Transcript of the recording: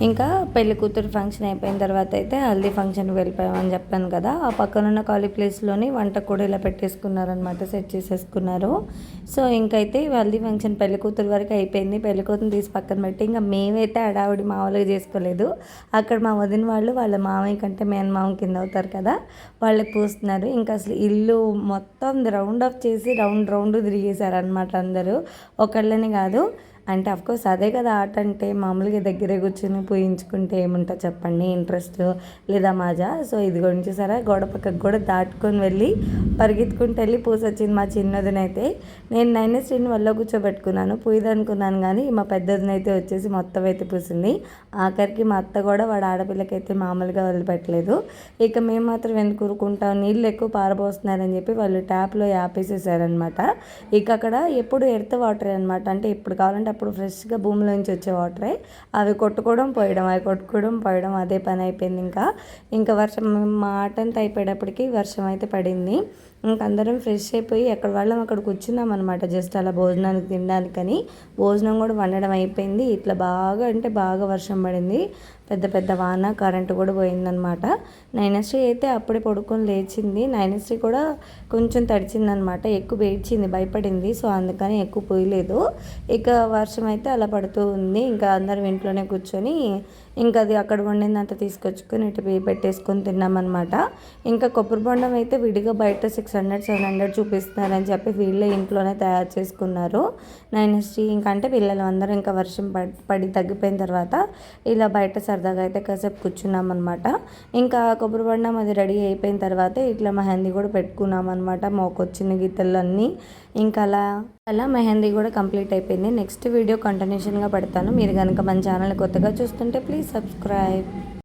ఇంకా పెళ్లి కూతురు ఫంక్షన్ అయిపోయిన తర్వాత అయితే హల్దీ ఫంక్షన్కి వెళ్ళిపోయామని చెప్పాను కదా, ఆ పక్కనున్న ఖాళీ ప్లేస్లోని వంట కూడా ఇలా పెట్టేసుకున్నారనమాట, సెట్ చేసేసుకున్నారు. సో ఇంకైతే హల్దీ ఫంక్షన్ పెళ్లి కూతురు వరకు అయిపోయింది. పెళ్లి కూతురు తీసి పక్కన పెట్టి ఇంకా మేమైతే హడావుడి మామూలుగా చేసుకోలేదు. అక్కడ మా వదిన వాళ్ళు వాళ్ళ మామయ్య కంటే మేనమామ కింద అవుతారు కదా, వాళ్ళకి పూస్తున్నారు. ఇంకా అసలు ఇల్లు మొత్తం రౌండ్ ఆఫ్ చేసి రౌండ్ తిరిగేశారనమాట అందరూ, ఒకళ్ళని కాదు. అంటే అఫ్కోర్స్ అదే కదా ఆట అంటే, మామూలుగా దగ్గరే కూర్చొని పూయించుకుంటే ఏముంటుంది చెప్పండి, ఇంట్రెస్ట్ లేదా మజా. సో ఇది చూసారా, గోడ పక్కకు కూడా దాటుకొని వెళ్ళి పరిగెత్తుకుంటూ వెళ్ళి పూసొచ్చింది మా చిన్నదినైతే. నేను నైనశ్రీని వల్ల కూర్చోబెట్టుకున్నాను, పూయదనుకున్నాను, కానీ మా పెద్దదినైతే వచ్చేసి మొత్తం అయితే పూసింది. ఆఖరికి మా అత్త కూడా వాడు ఆడపిల్లకైతే మామూలుగా వదిలిపెట్టలేదు. ఇక మేము మాత్రం ఎందుకు ఊరుకుంటాం, నీళ్ళు ఎక్కువ పారబోస్తున్నారని చెప్పి వాళ్ళు ట్యాప్లో ఆపేసేసారనమాట. ఇక అక్కడ ఎప్పుడు ఎర్త్ వాటరే అనమాట, అంటే ఎప్పుడు కావాలంటే అప్పుడు ఫ్రెష్గా భూమిలోంచి వచ్చే వాటరే, అవి కొట్టుకోవడం పోయడం అదే పని అయిపోయింది. ఇంకా వర్షం, మా ఆట అంతా అయిపోయేటప్పటికి వర్షం అయితే పడింది. ఇంక అందరం ఫ్రెష్ అయిపోయి ఎక్కడ వాళ్ళం అక్కడ కూర్చున్నాం అనమాట, జస్ట్ అలా భోజనానికి తినడానికని. భోజనం కూడా వండడం అయిపోయింది. ఇట్లా బాగా అంటే బాగా వర్షం పడింది, పెద్ద వాన, కరెంటు కూడా పోయిందనమాట. నైనశ్రీ అయితే అప్పుడే పడుకొని లేచింది. నైనశ్రీ కూడా కొంచెం తడిచిందనమాట, ఎక్కువ ఏడ్చింది, భయపడింది. సో అందుకని ఎక్కువ పోయలేదు. ఇక వర్షం అయితే అలా పడుతూ ఉంది. ఇంకా అందరం ఇంట్లోనే కూర్చొని ఇంకా అది అక్కడ వండిందంతా తీసుకొచ్చుకొని ఇటు పెట్టేసుకొని తిన్నామన్నమాట. ఇంకా కొబ్బరి బొండం అయితే విడిగా బయట 600-700 చూపిస్తున్నారని చెప్పి వీళ్ళే ఇంట్లోనే తయారు చేసుకున్నారు నైనశ్రీ. అంటే పిల్లలు అందరూ ఇంకా వర్షం పడి తగ్గిపోయిన తర్వాత ఇలా బయట సరదాగా అయితే కాసేపు కూర్చున్నామన్నమాట. ఇంకా కొబ్బరి బొండం అది రెడీ అయిపోయిన తర్వాత ఇట్లా మెహందీ కూడా పెట్టుకున్నాం అనమాట, మోకొచ్చిన గీతలన్నీ. ఇంకా అలా మెహందీ కూడా కంప్లీట్ అయిపోయింది. నెక్స్ట్ వీడియో కంటిన్యూషన్గా పెడతాను. మీరు కనుక మన ఛానల్ కొత్తగా చూస్తుంటే ప్లీజ్ సబ్స్క్రైబ్.